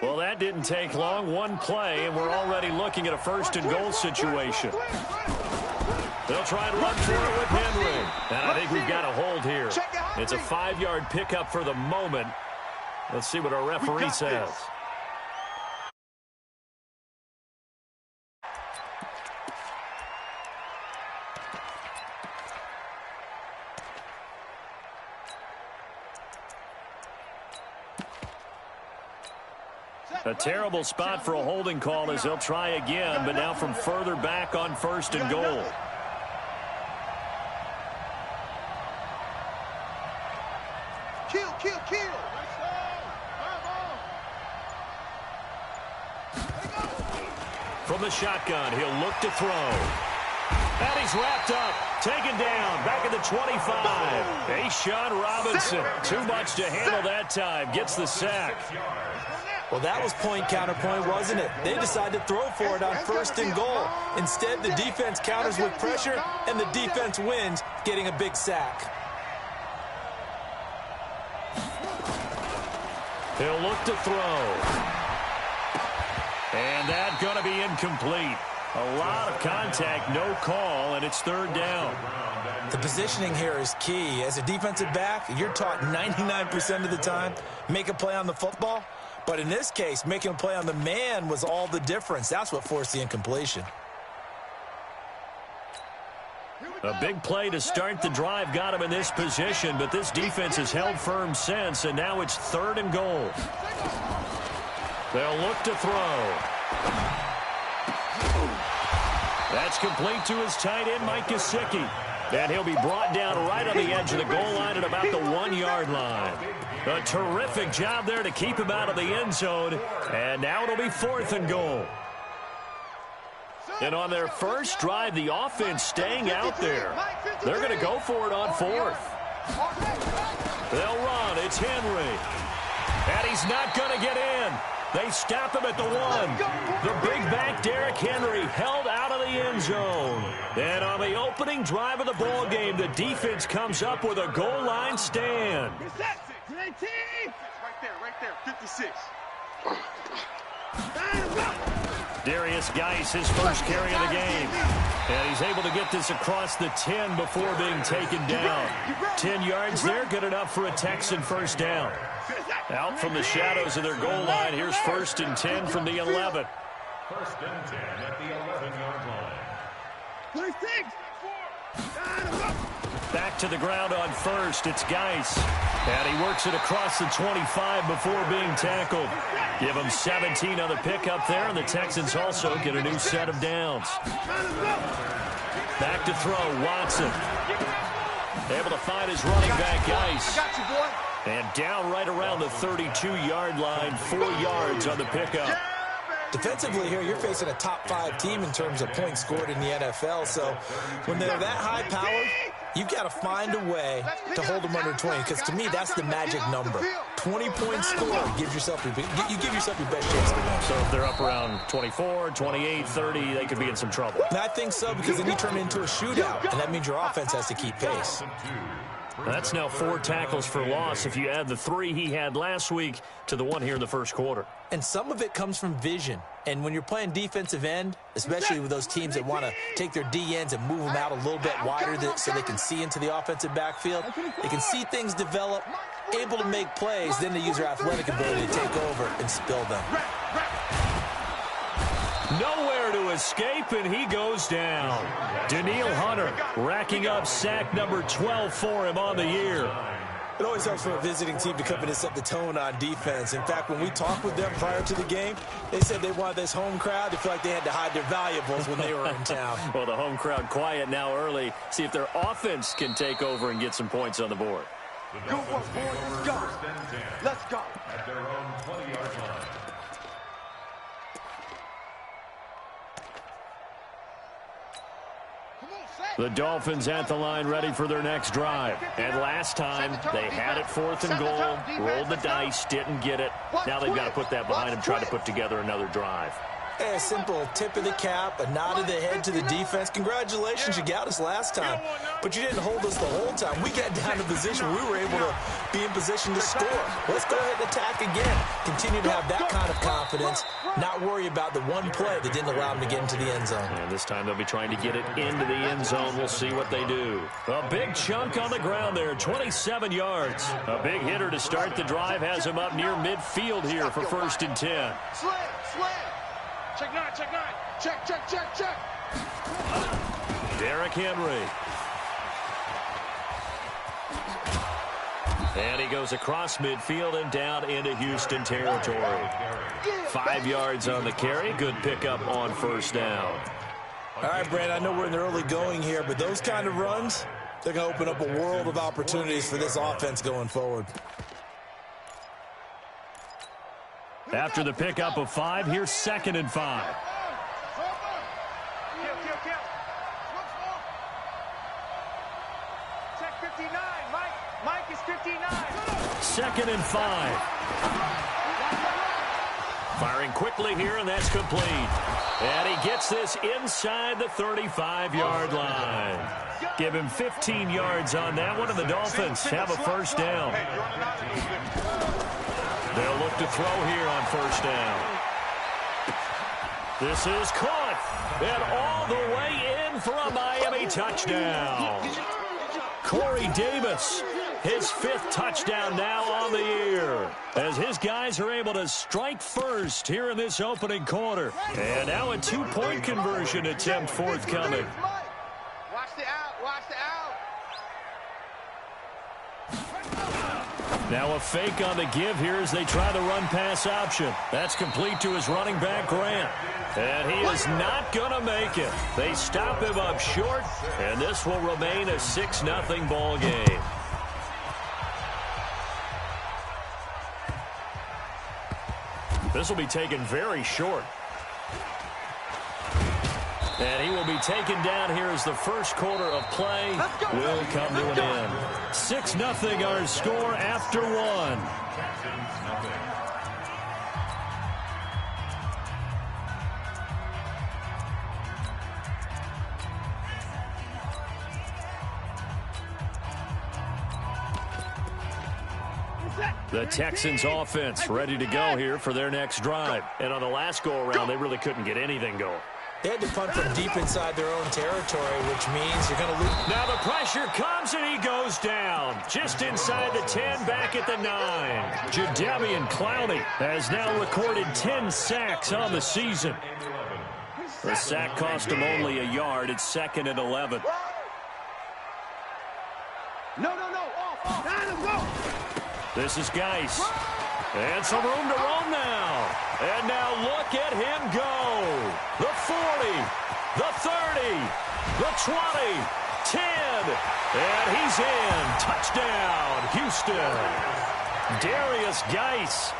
Well, that didn't take long. One play, and we're already looking at a first-and-goal situation. They'll try and run for it with Henry. And I think we've got a hold here. It's a 5-yard pickup for the moment. Let's see what our referee says. A terrible spot for a holding call as they'll try again, but now from further back on first and goal. Kill. From the shotgun, he'll look to throw. And he's wrapped up, taken down, back at the 25. Ashawn Robinson, too much to handle that time, gets the sack. Well, that was point-counterpoint, wasn't it? They decided to throw for it on first and goal. Instead, the defense counters with pressure, and the defense wins, getting a big sack. He'll look to throw. And that's going to be incomplete. A lot of contact, no call, and it's third down. The positioning here is key. As a defensive back, you're taught 99% of the time, make a play on the football. But in this case, making a play on the man was all the difference. That's what forced the incompletion. A big play to start the drive got him in this position, but this defense has held firm since, and now it's third and goal. They'll look to throw. That's complete to his tight end, Mike Gesicki. And he'll be brought down right on the edge of the goal line at about the 1-yard line. A terrific job there to keep him out of the end zone. And now it'll be fourth and goal. And on their first drive, the offense staying out there. They're going to go for it on fourth. They'll run. It's Henry. And he's not going to get in. They stop him at the 1. The big back Derrick Henry held out of the end zone. And on the opening drive of the ball game, the defense comes up with a goal line stand. Right there, 56. Darius Geis, his first carry of the game. And he's able to get this across the 10 before being taken down. 10 yards there, good enough for a Texan first down. Out from the shadows of their goal line, here's first and 10 from the 11. First and 10 at the 11-yard line. 26. Back to the ground on first, it's Geis. And he works it across the 25 before being tackled. Give him 17 on the pickup there, and the Texans also get a new set of downs. Back to throw, Watson. Able to find his running back, Geis. I got you, boy. And down right around the 32-yard line, 4 yards on the pickup. Defensively here, you're facing a top-5 team in terms of points scored in the NFL. So when they're that high-powered, you've got to find a way to hold them under 20. Because to me, that's the magic number. 20 points scored gives yourself your best chance to win. So if they're up around 24, 28, 30, they could be in some trouble. And I think so, because then you turn it into a shootout, and that means your offense has to keep pace. That's now 4 tackles for loss if you add the 3 he had last week to the 1 here in the first quarter. And some of it comes from vision. And when you're playing defensive end, especially with those teams that want to take their D-ends and move them out a little bit wider so they can see into the offensive backfield, they can see things develop, able to make plays, then they use their athletic ability to take over and spill them. Nowhere to escape, and he goes down. Daniil Hunter racking up sack number 12 for him on the year. It always helps for a visiting team to come in and set the tone on defense. In fact, when we talked with them prior to the game, they said they wanted this home crowd to feel like they had to hide their valuables when they were in town. Well, the home crowd quiet now early. See if their offense can take over and get some points on the board. Go, boy, let's go. Let's go. At their own 20-yard line. The Dolphins at the line ready for their next drive. And last time, they had it 4th and goal, rolled the dice, didn't get it. Now they've got to put that behind them, try to put together another drive. Hey, a simple tip of the cap, a nod of the head to the defense. Congratulations, you got us last time. But you didn't hold us the whole time. We got down to position where we were able to be in position to score. Let's go ahead and attack again. Continue to have that kind of confidence, not worry about the one play that didn't allow them to get into the end zone. And this time they'll be trying to get it into the end zone. We'll see what they do. A big chunk on the ground there, 27 yards. A big hitter to start the drive has him up near midfield here for 1st and 10. Slam. Check 9. Check. Derrick Henry. And he goes across midfield and down into Houston territory. 5 yards on the carry. Good pickup on 1st down. All right, Brad, I know we're in the early going here, but those kind of runs, they're going to open up a world of opportunities for this offense going forward. After the pickup of 5, here's 2nd and 5. Check 59. Mike is 59. 2nd and 5. Firing quickly here, and that's complete. And he gets this inside the 35-yard line. Give him 15 yards on that one, and the Dolphins have a 1st down. They'll look to throw here on 1st down. This is caught, and all the way in for a Miami touchdown. Corey Davis, his 5th touchdown now on the year, as his guys are able to strike first here in this opening quarter. And now a 2-point conversion attempt forthcoming. Watch the out. Now a fake on the give here as they try the run-pass option. That's complete to his running back, Grant. And he is not going to make it. They stop him up short, and this will remain a 6-0 ball game. This will be taken very short. And he will be taken down here as the first quarter of play will come to an end. 6-0 our score after 1. The Texans offense ready to go here for their next drive. And on the last go-around, they really couldn't get anything going. They had to punt from deep inside their own territory, which means you're going to lose. Now the pressure comes, and he goes down. Just inside the 10, back at the 9. Jadeveon Clowney has now recorded 10 sacks on the season. The sack cost him only a yard. It's 2nd and 11. No. Off. Let's go. This is Geis. And some room to roam now. And now look at him go. The 40, the 30, the 20, 10. And he's in. Touchdown, Houston. Darius Geis,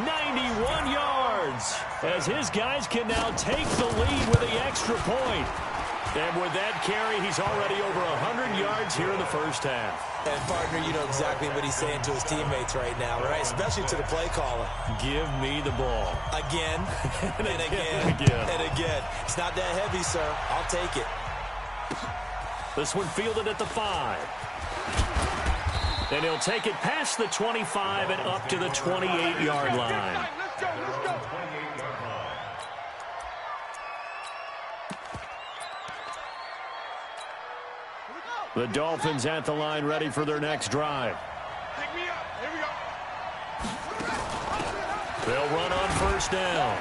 91 yards. As his guys can now take the lead with the extra point. And with that carry, he's already over 100 yards here in the first half. And, partner, you know exactly what he's saying to his teammates right now, right? Especially to the play caller. Give me the ball. Again, and again, and again. It's not that heavy, sir. I'll take it. This one fielded at the 5. And he'll take it past the 25 and up to the 28-yard line. Let's go. The Dolphins at the line ready for their next drive. Pick me up. Here we go. They'll run on 1st down.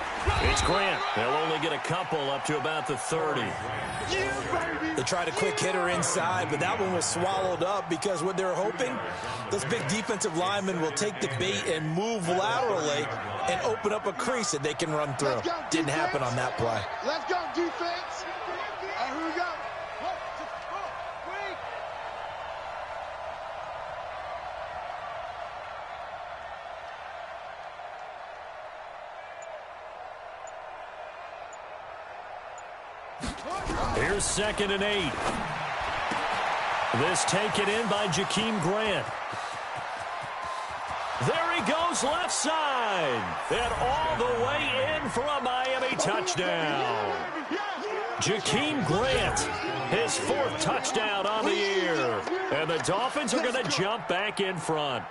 It's Grant. They'll only get a couple up to about the 30. They tried a quick hitter inside, but that one was swallowed up because what they're hoping, those big defensive linemen will take the bait and move laterally and open up a crease that they can run through. Didn't happen on that play. Let's go, defense. All right, here we go. Here's 2nd and 8. This taken in by Jakeem Grant. There he goes goes left side. And all the way in for a Miami touchdown. Jakeem Grant, his 4th touchdown on the year. And the Dolphins are going to jump back in front.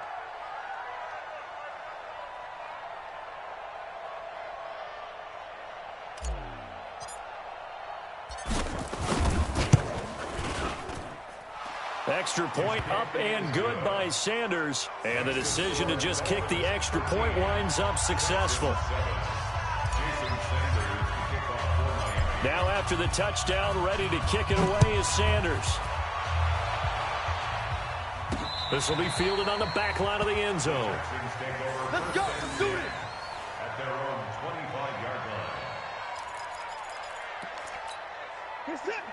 Extra point up and good by Sanders. And the decision to just kick the extra point winds up successful. Now after the touchdown, ready to kick it away is Sanders. This will be fielded on the back line of the end zone. Let's go. Let's do it. At their own 25-yard line.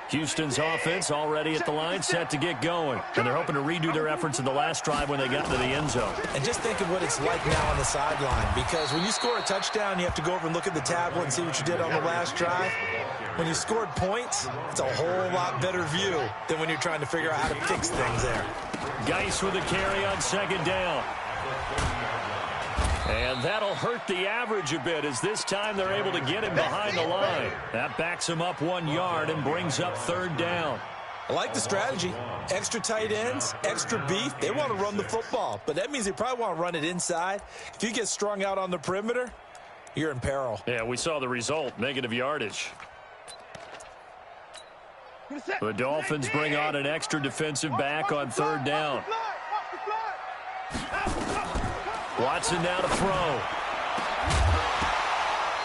Houston's offense already at the line, set to get going. And they're hoping to redo their efforts in the last drive when they got to the end zone. And just think of what it's like now on the sideline, because when you score a touchdown, you have to go over and look at the tablet and see what you did on the last drive. When you scored points, it's a whole lot better view than when you're trying to figure out how to fix things there. Geis with a carry on 2nd down. And that'll hurt the average a bit, as this time they're able to get him behind the line. That backs him up 1 yard and brings up 3rd down. I like the strategy. Extra tight ends, extra beef. They want to run the football, but that means they probably want to run it inside. If you get strung out on the perimeter, you're in peril. Yeah, we saw the result, negative yardage. The Dolphins bring on an extra defensive back on 3rd down. Watson now to throw.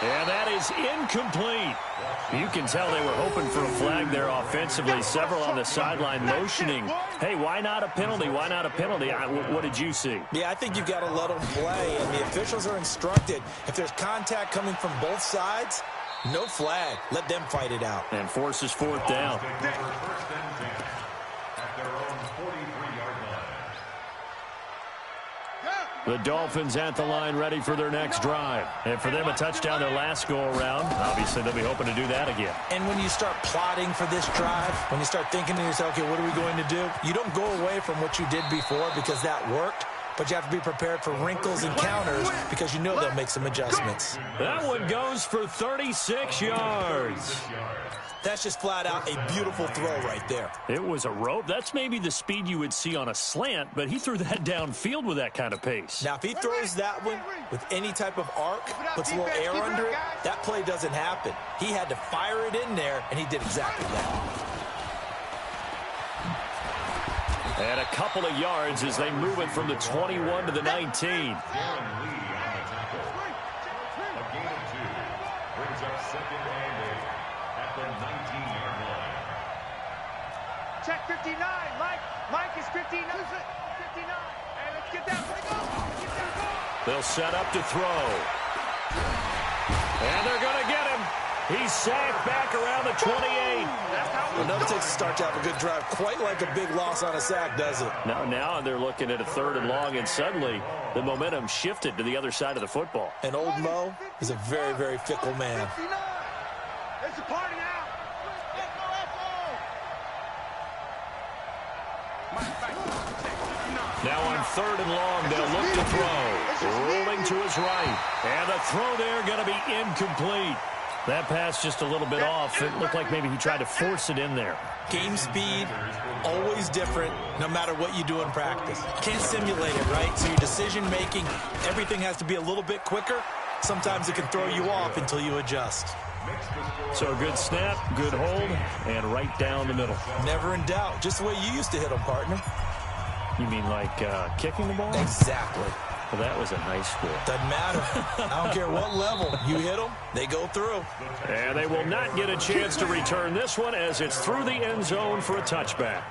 And that is incomplete. You can tell they were hoping for a flag there offensively. Several on the sideline motioning, hey, why not a penalty? Why not a penalty? What did you see? Yeah, I think you've got to let them play, and the officials are instructed. If there's contact coming from both sides, no flag. Let them fight it out. And forces 4th down. The Dolphins at the line, ready for their next drive. And for them, a touchdown their last go-around. Obviously, they'll be hoping to do that again. And when you start plotting for this drive, when you start thinking to yourself, okay, what are we going to do? You don't go away from what you did before because that worked, but you have to be prepared for wrinkles and counters because you know they'll make some adjustments. That one goes for 36 yards. That's just flat out a beautiful throw right there. It was a rope. That's maybe the speed you would see on a slant, but he threw that downfield with that kind of pace. Now, if he throws that one with any type of arc, puts a little air under it, that play doesn't happen. He had to fire it in there, and he did exactly that. And a couple of yards as they move it from the 21 to the 19. Check 59. Mike is 59. 59. And let's get that. They'll set up to throw. And they're going to get him. He's sacked back around the 28. Well, never takes a start to have a good drive. Quite like a big loss on a sack, does it? Now they're looking at a 3rd and long, and suddenly the momentum shifted to the other side of the football. And old Mo is a very, very fickle man. It's a party now. Now on 3rd and long, they'll look to throw. Rolling to his right. And the throw there going to be incomplete. That pass just a little bit off. It looked like maybe he tried to force it in there. Game speed, always different, no matter what you do in practice. Can't simulate it, right? So your decision-making, everything has to be a little bit quicker. Sometimes it can throw you off until you adjust. So a good snap, good hold, and right down the middle. Never in doubt. Just the way you used to hit them, partner. You mean like kicking the ball? Exactly. Well, that was in high school. Doesn't matter. I don't care what level. You hit them, they go through. And they will not get a chance to return this one as it's through the end zone for a touchback.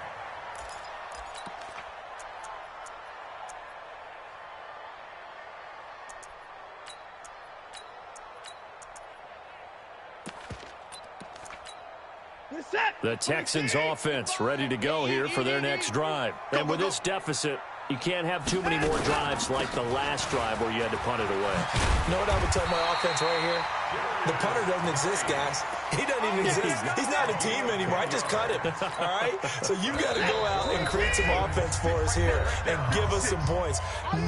The Texans offense ready to go here for their next drive. And with this deficit, You can't have too many more drives like the last drive where you had to punt it away. You know what I would tell my offense right here? The punter doesn't exist, guys. He doesn't even exist. He's not a team anymore. I just cut him, all right? So you've got to go out and create some offense for us here and give us some points.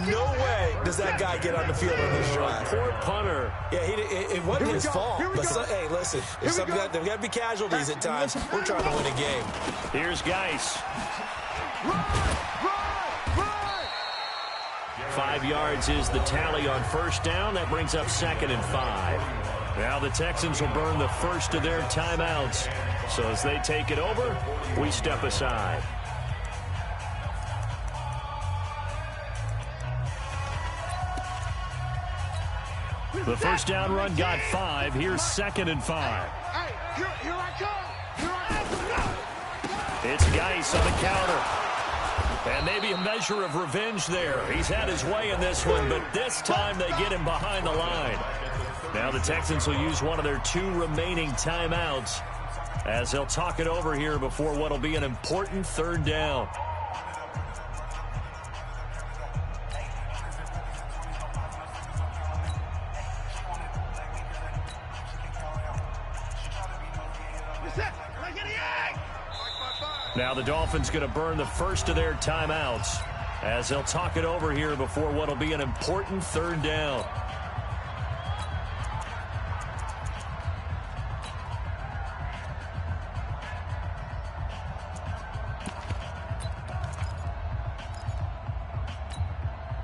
No way does that guy get on the field on this drive. Poor punter. Yeah, it wasn't his fault. But hey, listen, there's got to be casualties at times. We're trying to win a game. Here's Geis. 5 yards is the tally on first down. That brings up 2nd and 5. Now the Texans will burn the first of their timeouts. So as they take it over, we step aside. The first down run got 5. Here's 2nd and 5. Hey, here I come. Here I come. It's Geis on the counter. And maybe a measure of revenge there. He's had his way in this one, but this time they get him behind the line. Now the Texans will use one of their 2 remaining timeouts as they'll talk it over here before what will be an important 3rd down. Now the Dolphins going to burn the first of their timeouts as they'll talk it over here before what will be an important 3rd down.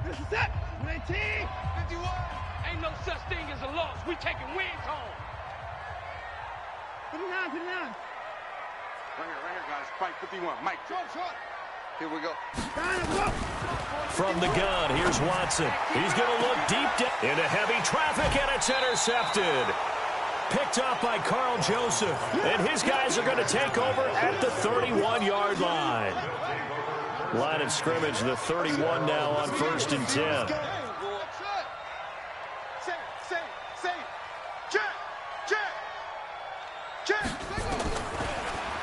This is it. 19, 51. Ain't no such thing as a loss. We taking wins home. 59, 59. Right here, guys. Fight 51. Mike, short. Here we go. From the gun, here's Watson. He's going to look deep down into heavy traffic, and it's intercepted. Picked up by Carl Joseph. And his guys are going to take over at the 31-yard line. Line of scrimmage, the 31 now on 1st and 10.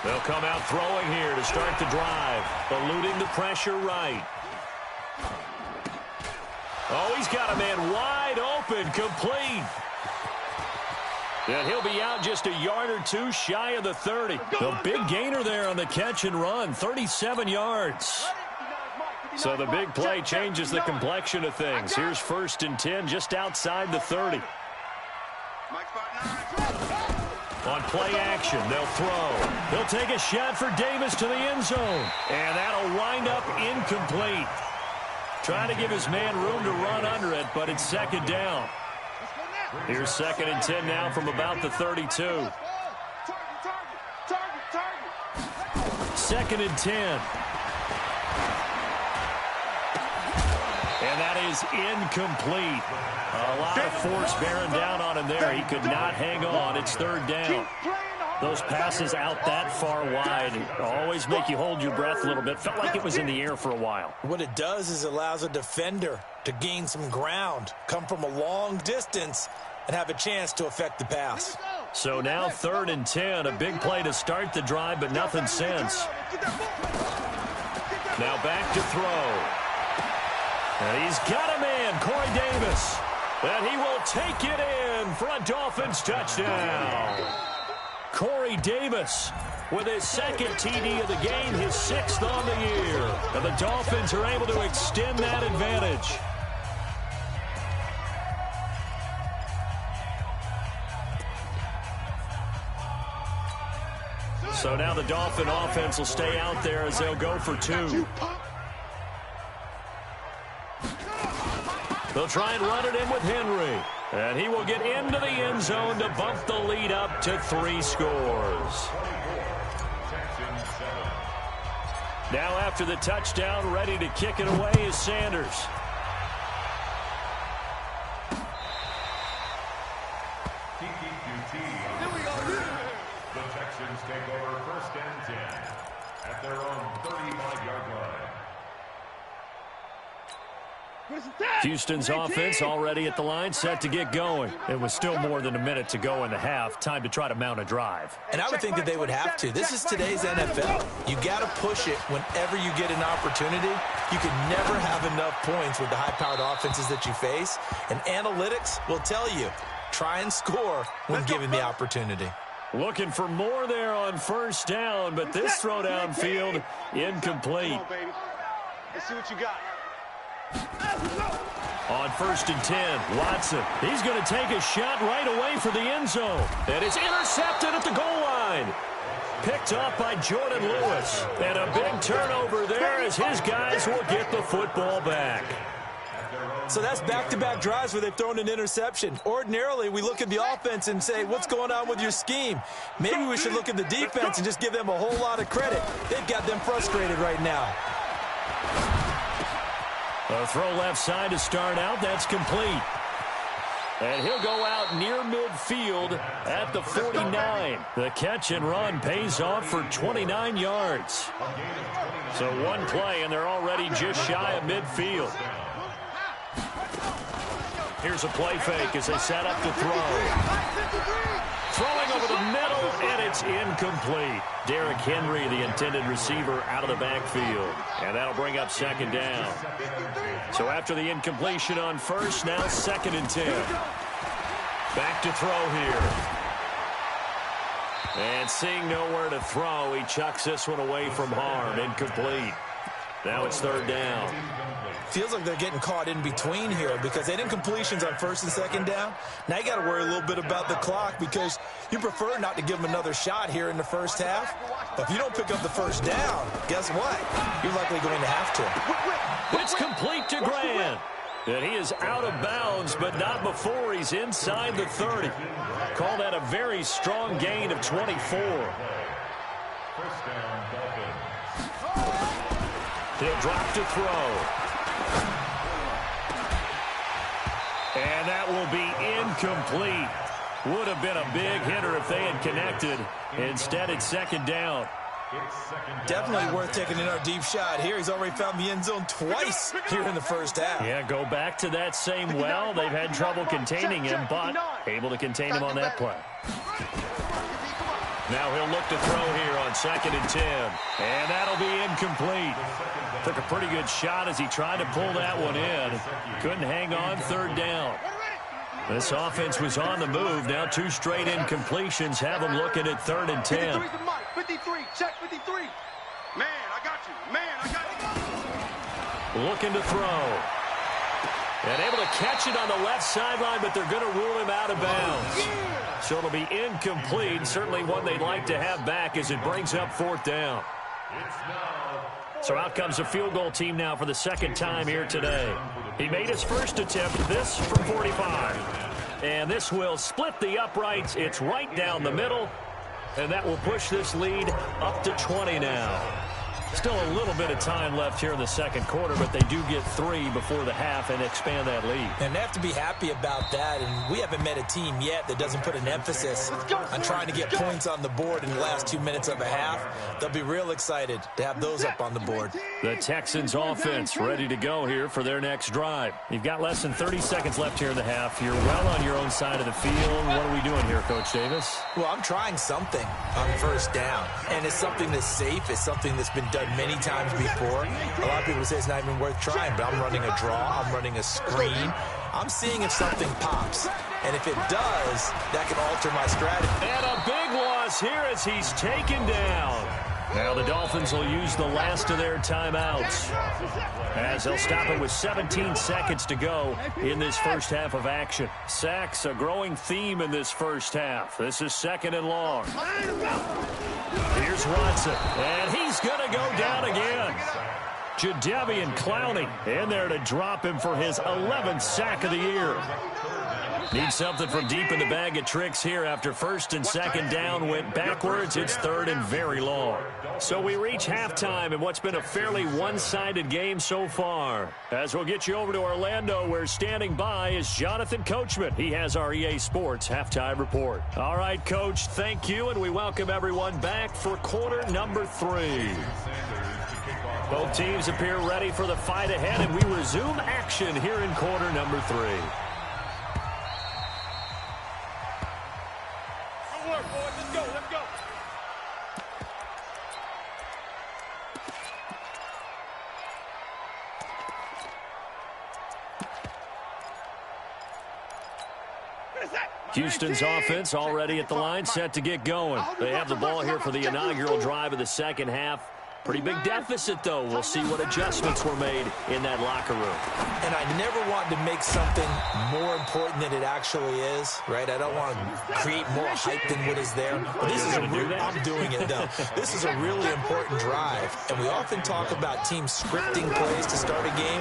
They'll come out throwing here to start the drive, eluding the pressure right. Oh, he's got a man wide open, complete. And he'll be out just a yard or 2 shy of the 30. The big gainer there on the catch and run, 37 yards. So the big play changes the complexion of things. Here's 1st and 10 just outside the 30. On play action, they'll throw. They'll take a shot for Davis to the end zone. And that'll wind up incomplete. Trying to give his man room to run under it, but it's 2nd down. Here's 2nd and 10 now from about the 32. 2nd and 10. And that is incomplete. A lot of force bearing down on him there. He could not hang on. It's 3rd down. Those passes out that far wide always make you hold your breath a little bit. Felt like it was in the air for a while. What it does is allows a defender to gain some ground, come from a long distance, and have a chance to affect the pass. So now 3rd and 10, a big play to start the drive, but nothing since. Now back to throw. And he's got a man, Corey Davis. And he will take it in for a Dolphins touchdown. Corey Davis with his 2nd TD of the game, his 6th on the year. And the Dolphins are able to extend that advantage. So now the Dolphin offense will stay out there as they'll go for 2. They'll try and run it in with Henry. And he will get into the end zone to bump the lead up to 3 scores. Now after the touchdown, ready to kick it away is Sanders. The Texans take over 1st and 10 at their own 35-yard line. Houston's offense already at the line, set to get going. It was still more than a minute to go in the half. Time to try to mount a drive. And I would think that they would have to. This is today's NFL. You got to push it whenever you get an opportunity. You can never have enough points with the high-powered offenses that you face. And analytics will tell you, try and score when given the opportunity. Looking for more there on first down, but this throw downfield incomplete. Come on, baby. Let's see what you got. On 1st and 10, Watson. He's going to take a shot right away for the end zone. And it's intercepted at the goal line. Picked up by Jordan Lewis. And a big turnover there as his guys will get the football back. So that's back-to-back drives where they've thrown an interception. Ordinarily, we look at the offense and say, what's going on with your scheme? Maybe we should look at the defense and just give them a whole lot of credit. They've got them frustrated right now. A throw left side to start out. That's complete. And he'll go out near midfield at the 49. The catch and run pays off for 29 yards. So one play, and they're already just shy of midfield. Here's a play fake as they set up to throw. Throwing over the middle, and it's incomplete. Derrick Henry, the intended receiver, out of the backfield. And that'll bring up 2nd down. So after the incompletion on first, now 2nd and 10. Back to throw here. And seeing nowhere to throw, he chucks this one away from harm. Incomplete. Now it's 3rd down. Feels like they're getting caught in between here because they didn't completions on 1st and 2nd down. Now you got to worry a little bit about the clock because you prefer not to give them another shot here in the first half. But if you don't pick up the 1st down, guess what? You're likely going to have to. It's complete to Grant. And he is out of bounds, but not before he's inside the 30. Call that a very strong gain of 24. First down, Dolphins. He'll drop to throw. And that will be incomplete. Would have been a big hitter if they had connected. Instead, it's 2nd down. Definitely worth taking another deep shot here. He's already found the end zone twice here in the first half. Yeah, go back to that same well. They've had trouble containing him, but able to contain him on that play. Now he'll look to throw here on 2nd and 10. And that'll be incomplete. Took a pretty good shot as he tried to pull that one in. Couldn't hang on 3rd down. This offense was on the move. Now 2 straight incompletions have them looking at 3rd and 10. 53, check 53. Man, I got you. Man, I got you. Looking to throw. And able to catch it on the left sideline, but they're going to rule him out of bounds. So it'll be incomplete. Certainly one they'd like to have back as it brings up 4th down. So out comes a field goal team now for the 2nd time here today. He made his first attempt, this from 45. And this will split the uprights. It's right down the middle. And that will push this lead up to 20 now. Still a little bit of time left here in the 2nd quarter, but they do get 3 before the half and expand that lead. And they have to be happy about that, and we haven't met a team yet that doesn't put an emphasis on trying to get points on the board in the last 2 minutes of a half. They'll be real excited to have those up on the board. The Texans offense ready to go here for their next drive. You've got less than 30 seconds left here in the half. You're well on your own side of the field. What are we doing here, Coach Davis? Well, I'm trying something on 1st down, and it's something that's safe. It's something that's been done many times before. A lot of people say it's not even worth trying, but I'm running a draw. I'm running a screen. I'm seeing if something pops. And if it does, that can alter my strategy. And a big loss here as he's taken down. Now the Dolphins will use the last of their timeouts as they'll stop it with 17 seconds to go in this first half of action. Sacks, a growing theme in this first half. This is 2nd and long. Here's Watson, and he's going to go down again. Jadeveon Clowney in there to drop him for his 11th sack of the year. Needs something from deep in the bag of tricks here after 1st and 2nd down went backwards. It's 3rd and very long. So we reach halftime in what's been a fairly one-sided game so far. As we'll get you over to Orlando, where standing by is Jonathan Coachman. He has our EA Sports halftime report. All right, Coach, thank you, and we welcome everyone back for quarter number 3. Both teams appear ready for the fight ahead, and we resume action here in quarter number 3. Good work, boys. Let's go. Let's go. Houston's offense already at the line, set to get going. They have the ball here for the inaugural drive of the second half. Pretty big deficit, though. We'll see what adjustments were made in that locker room. And I never want to make something more important than it actually is, right? I don't want to create more hype than what is there. But this is I'm doing it, though. This is a really important drive. And we often talk about teams scripting plays to start a game.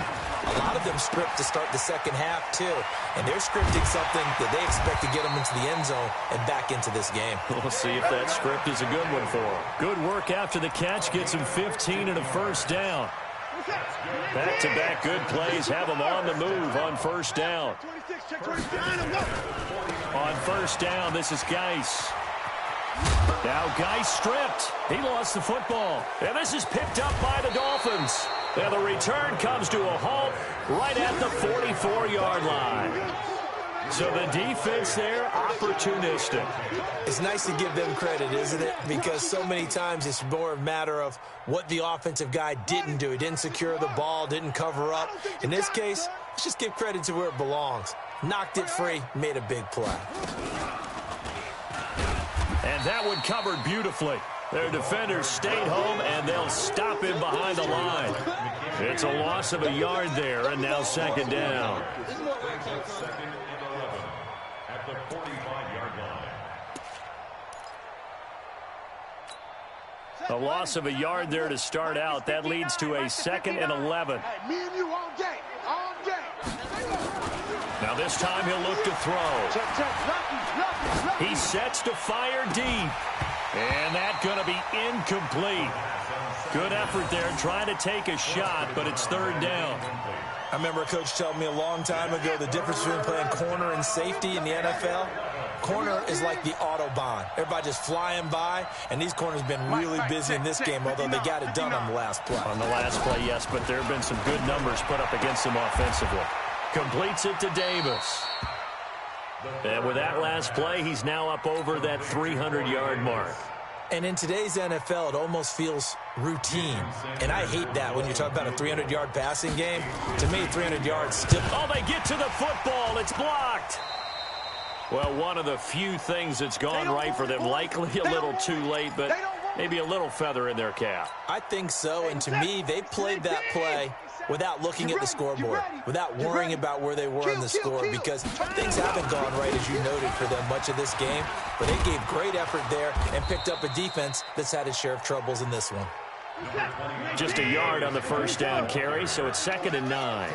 A lot of them script to start the second half, too. And they're scripting something that they expect to get them into the end zone and back into this game. We'll see if that script is a good one for them. Good work after the catch. Gets him 15 and a first down. Back-to-back good plays have them on the move on first down. On first down, this is Geis. Now Geis stripped. He lost the football. And this is picked up by the Dolphins. And the return comes to a halt right at the 44-yard line. So the defense there, opportunistic. It's nice to give them credit, isn't it? Because so many times it's more a matter of what the offensive guy didn't do. He didn't secure the ball, didn't cover up. In this case, let's just give credit to where it belongs. Knocked it free, made a big play. And that one covered beautifully. Their defenders stayed home, and they'll stop him behind the line. It's a loss of a yard there, and now second down. At the 45-yard line. A loss of a yard there to start out. That leads to a 2nd and 11. Me and you all day. All day. Now this time he'll look to throw. He sets to fire deep. And that's going to be incomplete. Good effort there trying to take a shot, but it's third down. I remember a coach telling me a long time ago the difference between playing corner and safety in the NFL. Corner is like the Autobahn. Everybody just flying by, and these corners have been really busy in this game, although they got it done on the last play. On the last play, yes, but there have been some good numbers put up against them offensively. Completes it to Davis. And with that last play, he's now up over that 300-yard mark. And in today's NFL, it almost feels routine. And I hate that when you talk about a 300-yard passing game. To me, 300 yards still... Oh, they get to the football. It's blocked. Well, one of the few things that's gone right for them. Likely a little too late, but maybe a little feather in their cap. I think so, and to me, they played that play without looking at the scoreboard, without worrying about where they were in the score, because things haven't gone right, as you noted, for them much of this game. But they gave great effort there and picked up a defense that's had its share of troubles in this one. Just a yard on the first down carry, so it's 2nd and 9.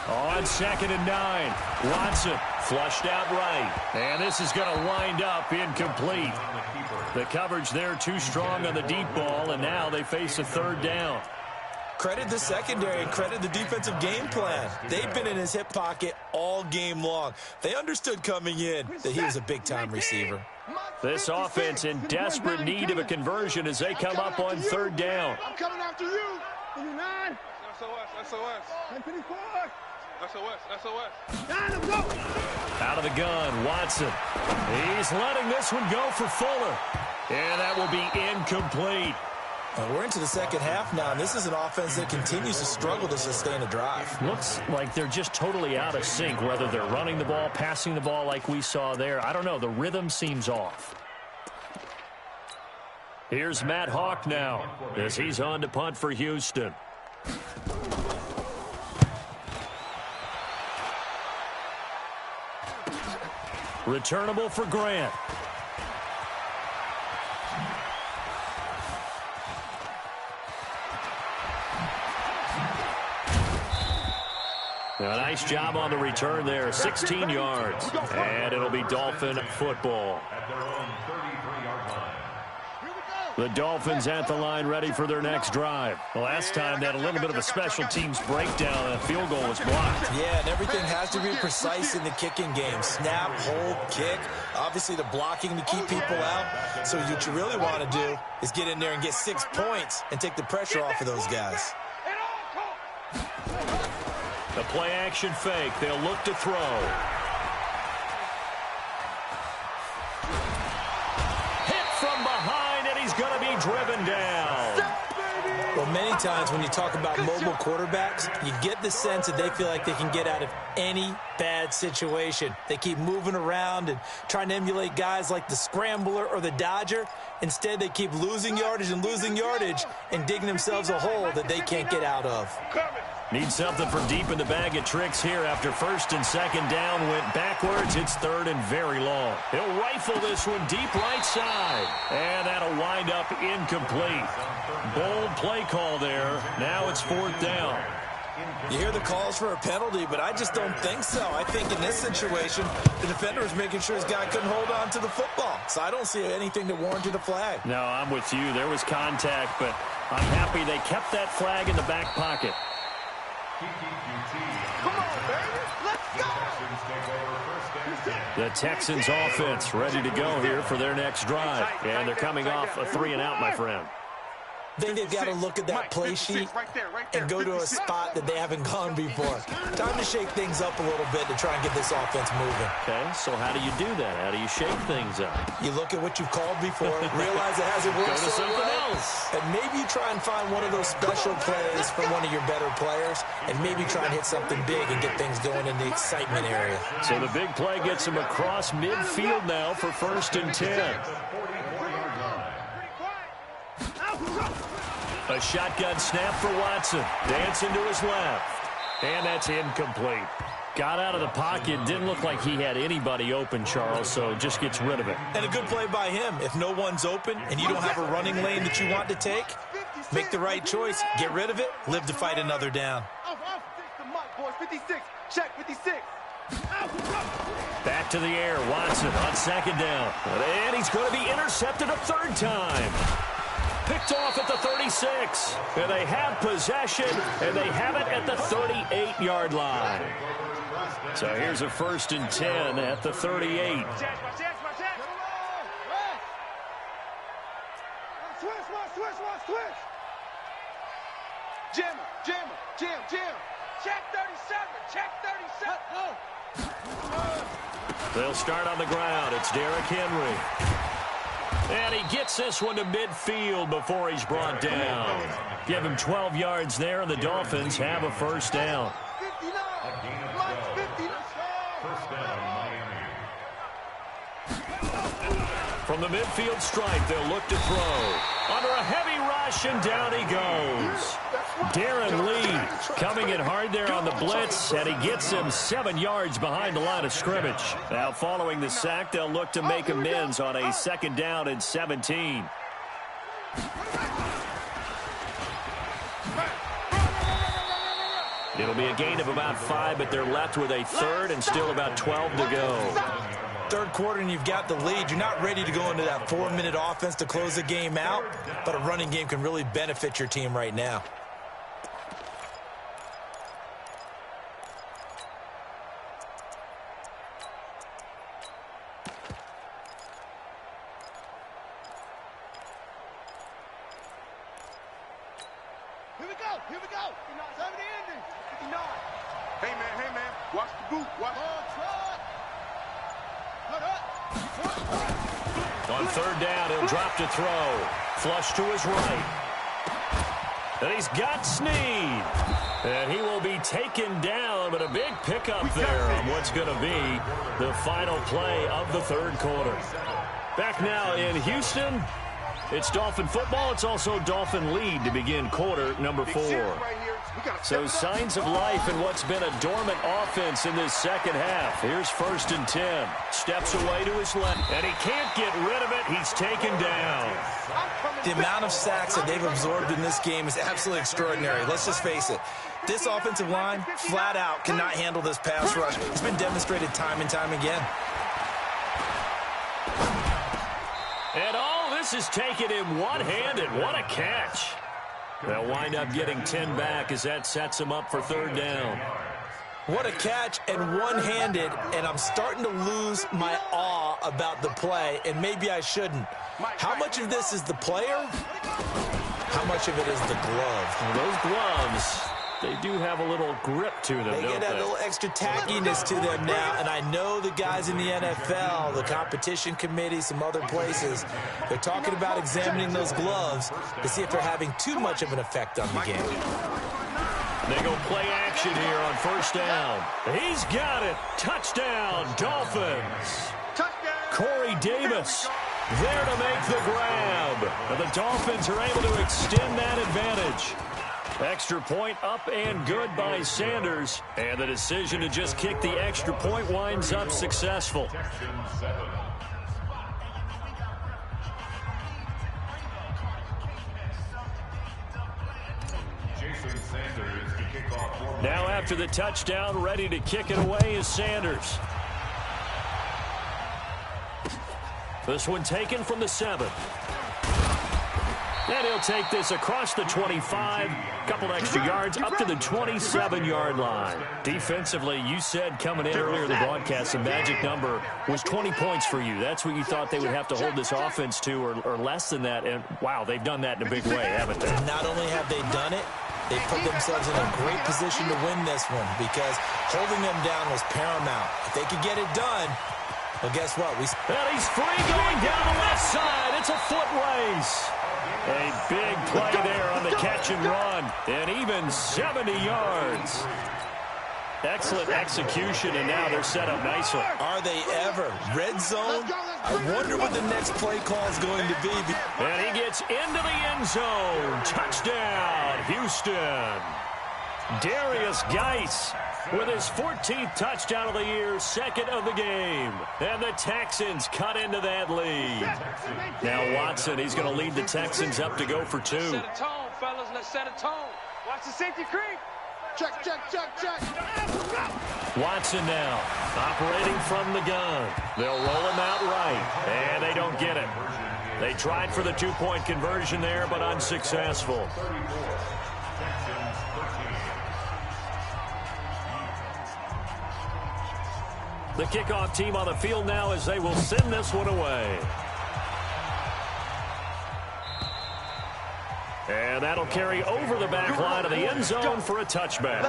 On 2nd and 9, Watson flushed out right. And this is going to wind up incomplete. The coverage there too strong on the deep ball, and now they face a third down. Credit the secondary and credit the defensive game plan. They've been in his hip pocket all game long. They understood coming in that he was a big-time receiver. This offense in desperate need of a conversion as they come up on third down. I'm coming after you. 9. SOS. 10-54. SOS. 9, let's go. Out of the gun, Watson. He's letting this one go for Fuller. And that will be incomplete. We're into the second half now, and this is an offense that continues to struggle to sustain a drive. Looks like they're just totally out of sync, whether they're running the ball, passing the ball like we saw there. I don't know. The rhythm seems off. Here's Matt Hawk now as he's on to punt for Houston. Returnable for Grant. A nice job on the return there, 16 yards. And it'll be Dolphin football. At their own 33-yard line. Here we go. The Dolphins at the line ready for their next drive. The last time they had a little bit of a special teams breakdown. That field goal was blocked. Yeah, and everything has to be precise in the kicking game. Snap, hold, kick. Obviously, the blocking to keep people out. So what you really want to do is get in there and get 6 points and take the pressure off of those guys. The play action fake. They'll look to throw. From behind, and he's going to be driven down. Well, many times when you talk about mobile quarterbacks, you get the sense that they feel like they can get out of any bad situation. They keep moving around and trying to emulate guys like the Scrambler or the Dodger. Instead, they keep losing yardage and digging themselves a hole that they can't get out of. Need something from deep in the bag of tricks here after first and second down went backwards. It's third and very long. He'll rifle this one deep right side. And that'll wind up incomplete. Bold play call there. Now it's fourth down. You hear the calls for a penalty, but I just don't think so. I think in this situation, the defender was making sure his guy couldn't hold on to the football. So I don't see anything that warranted a flag. No, I'm with you. There was contact, but I'm happy they kept that flag in the back pocket. Come on, baby. Let's go. The Texans offense ready to go here for their next drive. And they're coming off a 3-and-out, my friend. I think they've got to look at that play sheet and go to a spot that they haven't gone before. Time to shake things up a little bit to try and get this offense moving. Okay, so how do you do that? How do you shake things up? You look at what you've called before, realize it hasn't worked Go to so something well, else. and maybe you try and find one of those special plays from one of your better players, and maybe try and hit something big and get things going in the excitement area. So the big play gets him across midfield now for first and 10. A shotgun snap for Watson. Dancing to his left. And that's incomplete. Got out of the pocket. Didn't look like he had anybody open, Charles, so just gets rid of it. And a good play by him. If no one's open and you don't have a running lane that you want to take, make the right choice. Get rid of it. Live to fight another down. 56. Check 56. Back to the air. Watson on second down. And he's going to be intercepted a third time. Picked off at the 36. And they have possession, and they have it at the 38-yard line. So here's a first and 10 at the 38. Switch. Jam. Check 37. They'll start on the ground. It's Derrick Henry. And he gets this one to midfield before he's brought down. Give him 12 yards there, and the Dolphins have a first down. 59. First down, Miami. From the midfield stripe, they'll look to throw. Under a heavy rush, and down he goes. Darren Lee coming in hard there on the blitz, and he gets him 7 yards behind the line of scrimmage. Now following the sack, they'll look to make amends on a second down and 17. It'll be a gain of about 5, but they're left with a third and still about 12 to go. Third quarter and you've got the lead. You're not ready to go into that 4-minute offense to close the game out, but a running game can really benefit your team right now. Here we go. 70 ending. 59. Hey, man. Watch the boot. Watch. On third down, he'll drop to throw. Flush to his right. And he's got Snead. And he will be taken down, but a big pickup there on what's going to be the final play of the third quarter. Back now in Houston, it's Dolphin football. It's also Dolphin lead to begin quarter number 4. So signs of life in what's been a dormant offense in this second half. Here's first and 10. Steps away to his left, and he can't get rid of it. He's taken down. The amount of sacks that they've absorbed in this game is absolutely extraordinary. Let's just face it. This offensive line, flat out, cannot handle this pass rush. It's been demonstrated time and time again. And this is taken in one-handed. What a catch. They'll wind up getting 10 back as that sets them up for third down. What a catch and one-handed, and I'm starting to lose my awe about the play, and maybe I shouldn't. How much of this is the player? How much of it is the glove? Well, those gloves, they do have a little grip to them, They get that little extra tackiness to them now, and I know the guys in the NFL, the competition committee, some other places, they're talking about examining those gloves to see if they're having too much of an effect on the game. They go play action here on first down. He's got it. Touchdown, Dolphins. Corey Davis there to make the grab. And the Dolphins are able to extend that advantage. Extra point up and good by Sanders. And the decision to just kick the extra point winds up successful. Now after the touchdown, ready to kick it away is Sanders. This one taken from the 7. And he'll take this across the 25, couple extra yards up to the 27-yard line. Defensively, you said coming in earlier in the broadcast, the magic number was 20 points for you. That's what you thought they would have to hold this offense to, or less than that. And, wow, they've done that in a big way, haven't they? Not only have they done it, they put themselves in a great position to win this one because holding them down was paramount. If they could get it done, well, guess what? And he's free going down the left side. It's a foot race. A big play there on the catch and run, and even 70 yards. Excellent execution, and now they're set up nicely. Are they ever? Red zone? I wonder what the next play call is going to be. And he gets into the end zone. Touchdown, Houston. Darius Geis with his 14th touchdown of the year, second of the game. And the Texans cut into that lead. Now Watson, he's going to lead the Texans up to go for 2. Set a tone, fellas. Let's set a tone. Watch the safety creep. Check, check, check, check. Watson now operating from the gun. They'll roll him out right, and they don't get it. They tried for the 2-point conversion there, but unsuccessful. The kickoff team on the field now as they will send this one away. And that'll carry over the back line of the end zone for a touchback.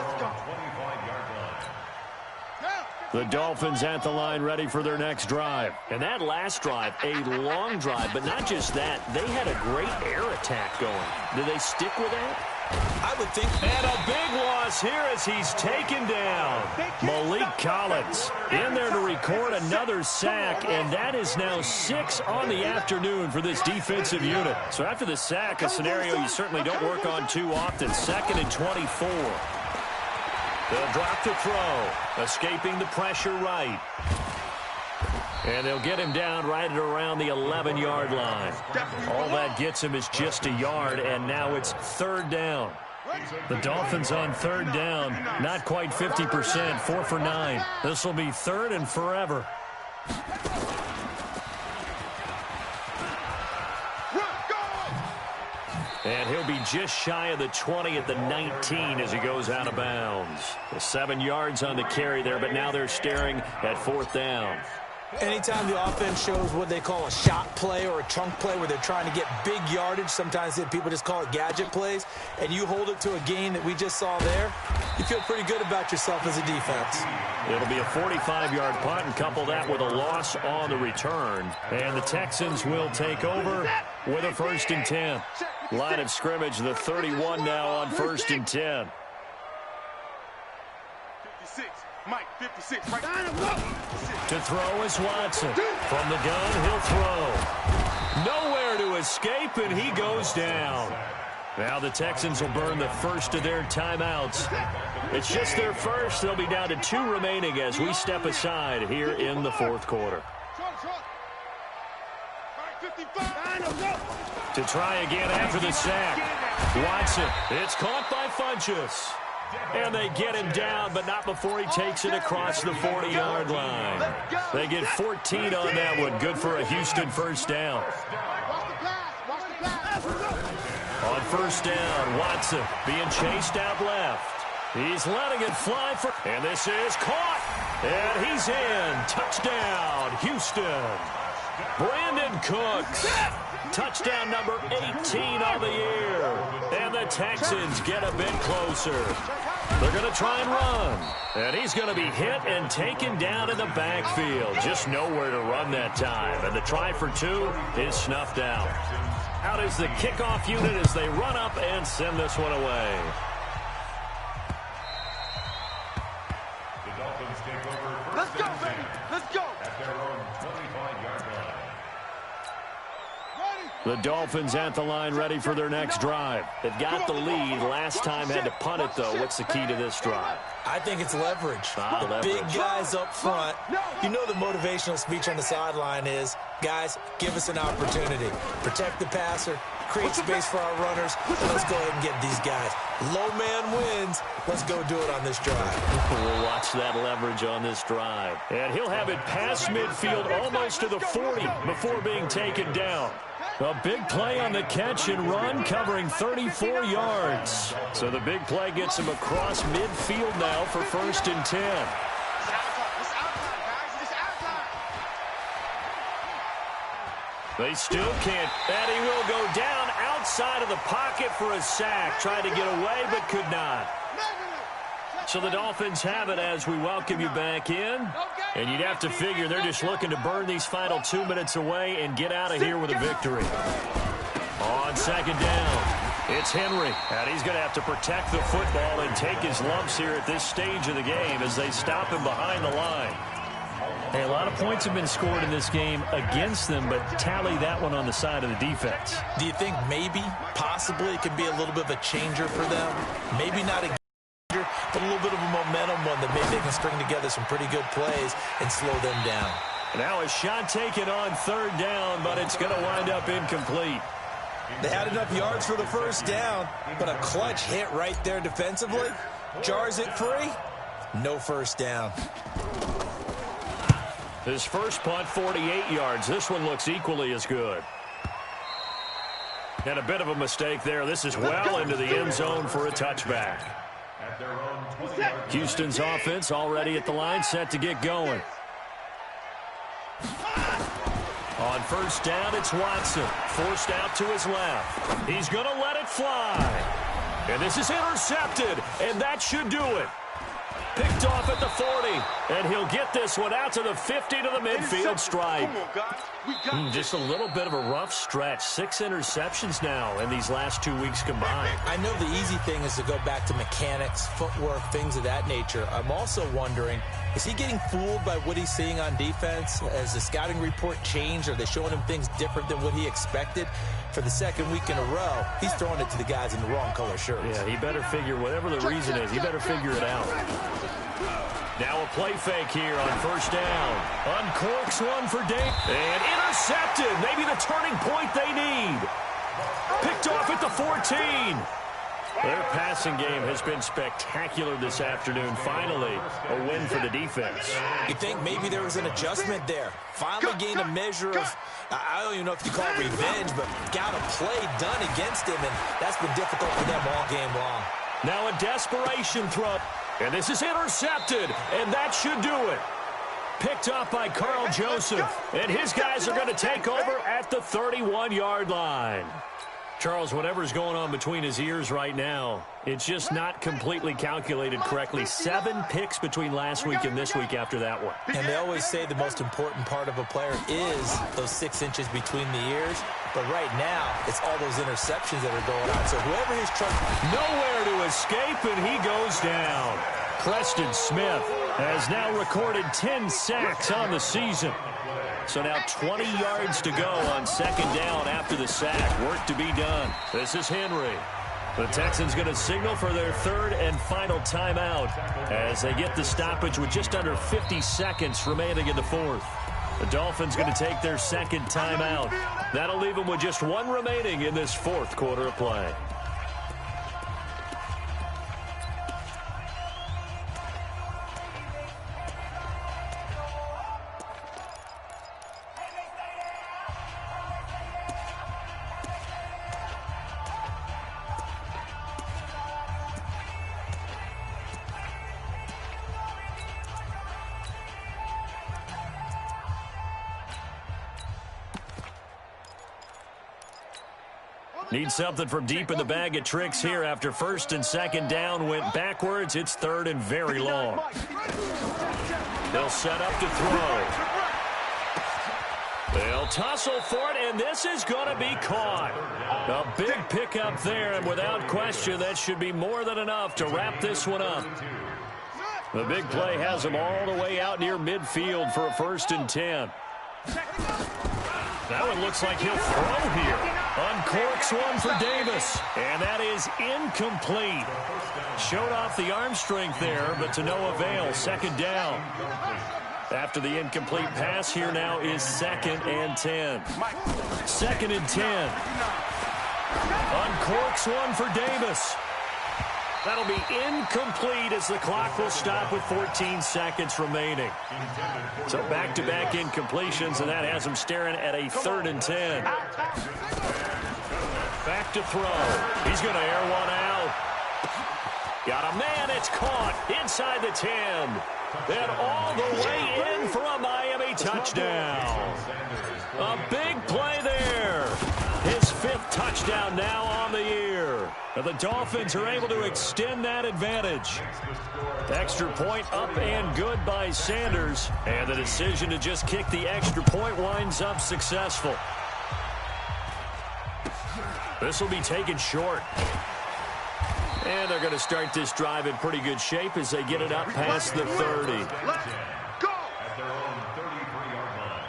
The Dolphins at the line ready for their next drive. And that last drive, a long drive, but not just that. They had a great air attack going. Did they stick with that? I would think. And a big loss here as he's taken down. Malik Collins in there to record another sack, and that is now 6 on the afternoon for this defensive unit. So after the sack, a scenario you certainly don't work on too often. 2nd and 24. They'll drop the throw, escaping the pressure right. And they'll get him down right at around the 11-yard line. All that gets him is just a yard, and now it's 3rd down. The Dolphins on 3rd down, not quite 50%, 4 for 9. This will be 3rd and forever. And he'll be just shy of the 20 at the 19 as he goes out of bounds. 7 yards on the carry there, but now they're staring at 4th down. Anytime the offense shows what they call a shot play or a chunk play where they're trying to get big yardage, sometimes people just call it gadget plays, and you hold it to a gain that we just saw there, you feel pretty good about yourself as a defense. It'll be a 45-yard punt and couple that with a loss on the return. And the Texans will take over with a 1st and 10. Line of scrimmage, the 31 now on 1st and 10. 56, Mike, 56, right. To throw is Watson. From the gun, he'll throw. Nowhere to escape, and he goes down. Now the Texans will burn the first of their timeouts. It's just their first. They'll be down to 2 remaining as we step aside here in the 4th quarter. To try again after the sack. Watson, it's caught by Funchess. And they get him down, but not before he takes it across the 40-yard line. They get 14 on that one. Good for a Houston 1st down. On first down, Watson being chased out left. He's letting it fly for, and this is caught, and he's in. Touchdown, Houston. Brandon Cooks, touchdown number 18 on the year. And the Texans get a bit closer. They're going to try and run. And he's going to be hit and taken down in the backfield. Just nowhere to run that time. And the try for two is snuffed out. Out is the kickoff unit as they run up and send this one away. Let's go, baby. Let's go. At their own 25-yard line. The Dolphins at the line ready for their next drive. They've got the lead. Last time had to punt it, though. What's the key to this drive? I think it's leverage. The big guys up front. You know the motivational speech on the sideline is, guys, give us an opportunity. Protect the passer, create space for our runners, and let's go ahead and get these guys. Low man wins. Let's go do it on this drive. We'll watch that leverage on this drive. And he'll have it past midfield almost to the 40 before being taken down. A big play on the catch and run, covering 34 yards. So the big play gets him across midfield now for 1st and 10. They still can't. And he will go down outside of the pocket for a sack. Tried to get away, but could not. So the Dolphins have it as we welcome you back in. And you'd have to figure they're just looking to burn these final 2 minutes away and get out of here with a victory. On 2nd down, it's Henry. And he's going to have to protect the football and take his lumps here at this stage of the game as they stop him behind the line. Hey, a lot of points have been scored in this game against them, but tally that one on the side of the defense. Do you think maybe, possibly, it could be a little bit of a changer for them? Maybe not a but a little bit of a momentum one that maybe they can string together some pretty good plays and slow them down. Now a shot taken on 3rd down, but it's going to wind up incomplete. They had enough yards for the 1st down, but a clutch hit right there defensively. Jars it free. No 1st down. His first punt, 48 yards. This one looks equally as good. And a bit of a mistake there. This is well into the end zone for a touchback. Houston's offense already at the line, set to get going. On 1st down, it's Watson. Forced out to his left. He's going to let it fly. And this is intercepted, and that should do it. Picked off at the 40, and he'll get this one out to the 50 to the midfield stripe. Just a little bit of a rough stretch. 6 interceptions now in these last 2 weeks combined. I know the easy thing is to go back to mechanics, footwork, things of that nature. I'm also wondering, is he getting fooled by what he's seeing on defense? Has the scouting report changed? Are they showing him things different than what he expected? For the 2nd week in a row, he's throwing it to the guys in the wrong color shirts. Yeah, he better figure, whatever the reason is, he better figure it out. Now a play fake here on 1st down. Uncorks one for Dave. And intercepted. Maybe the turning point they need. Picked off at the 14. Their passing game has been spectacular this afternoon. Finally, a win for the defense. You think maybe there was an adjustment there? Finally gained a measure of, I don't even know if you call it revenge, but got a play done against him, and that's been difficult for them all game long. Now a desperation throw. And this is intercepted, and that should do it. Picked up by Carl Joseph, and his guys are going to take over at the 31-yard line. Charles, whatever's going on between his ears right now, it's just not completely calculated correctly. 7 picks between last week and this week after that one. And they always say the most important part of a player is those 6 inches between the ears. But right now, it's all those interceptions that are going on. So whoever he's trying, nowhere to escape, and he goes down. Preston Smith has now recorded 10 sacks on the season. So now 20 yards to go on 2nd down after the sack. Work to be done. This is Henry. The Texans going to signal for their 3rd and final timeout as they get the stoppage with just under 50 seconds remaining in the 4th. The Dolphins going to take their 2nd timeout. That'll leave them with just 1 remaining in this 4th quarter of play. Need something from deep in the bag of tricks here after first and second down went backwards. It's third and very long. They'll set up to throw. They'll tussle for it, and this is going to be caught. A big pickup there, and without question, that should be more than enough to wrap this one up. The big play has him all the way out near midfield for a first and 10. That one looks like he'll throw here. Uncorks one for Davis, and that is incomplete. Showed off the arm strength there, but to no avail. Second down. After the incomplete pass, here now is second and 10. Second and 10. Uncorks one for Davis. That'll be incomplete as the clock will stop with 14 seconds remaining. So back-to-back incompletions, and that has him staring at a third and 10. Back to throw. He's going to air one out. Got a man. It's caught inside the 10. And all the way in for a Miami touchdown. A big play there. His fifth touchdown now on the year. And the Dolphins are able to extend that advantage. Extra point up and good by Sanders. And the decision to just kick the extra point winds up successful. This will be taken short. And they're going to start this drive in pretty good shape as they get it up past the 30. Let's go! At their own 33-yard line.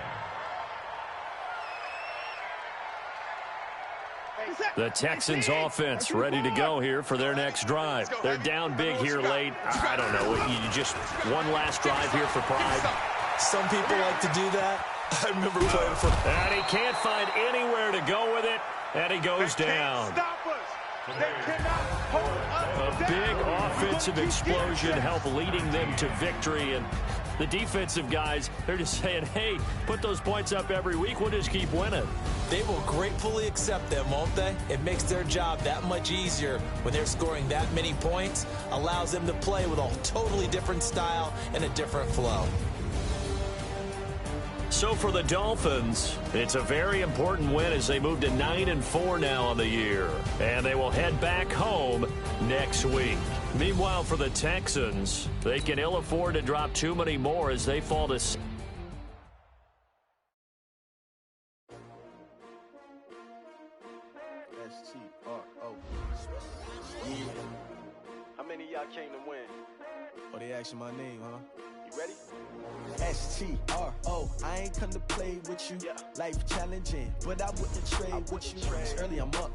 The Texans offense ready to go here for their next drive. They're down big here late. I don't know. You just one last drive here for pride. Some people like to do that. I remember playing for... And he can't find anywhere to go with it. And he goes down. A big offensive explosion helped leading them to victory. And the defensive guys, they're just saying, hey, put those points up every week. We'll just keep winning. They will gratefully accept them, won't they? It makes their job that much easier when they're scoring that many points. Allows them to play with a totally different style and a different flow. So for the Dolphins, it's a very important win as they move to 9-4 now on the year. And they will head back home next week. Meanwhile, for the Texans, they can ill afford to drop too many more as they fall to... STRO. Yeah. How many of y'all came to win? Oh, they asking my name, huh? You ready? STRO, I ain't come to play with you. Life challenging, but I wouldn't trade with you. It's early, I'm up.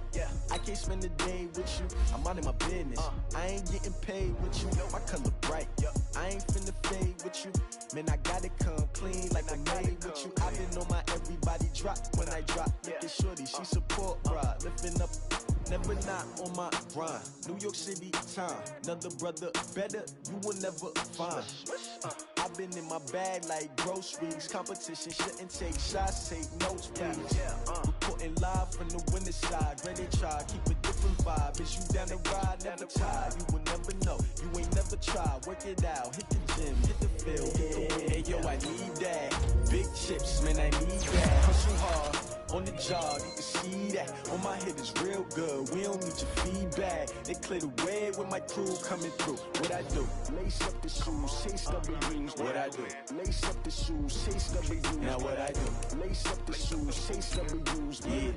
I can't spend the day with you. I'm out of my business. I ain't getting paid with you. My color bright. I ain't finna fade with you. Man, I gotta come clean like I made with you. I been on my everybody drop when I drop. Look at shorty, she support ride. Lifting up, never not on my grind. New York City time, another brother better, you will never find. I've been in my bag like groceries. Competition shouldn't take shots, take notes, please. Reporting live from the winning side. Ready to try, keep a different vibe. Is you down the ride, never tired. You will never know, you ain't never tried. Work it out, hit the gym, hit the field, hit the win. Hey yo, I need that. Big chips, man, I need that. Hustle hard. On the job, you can see that. On my head is real good. We don't need your feedback. They clear the way with my crew coming through. What I do? Lace up the shoes, chase W's. What I do? Lace up the shoes, chase W's. Now what I do? Lace up the shoes, chase W's. Yeah.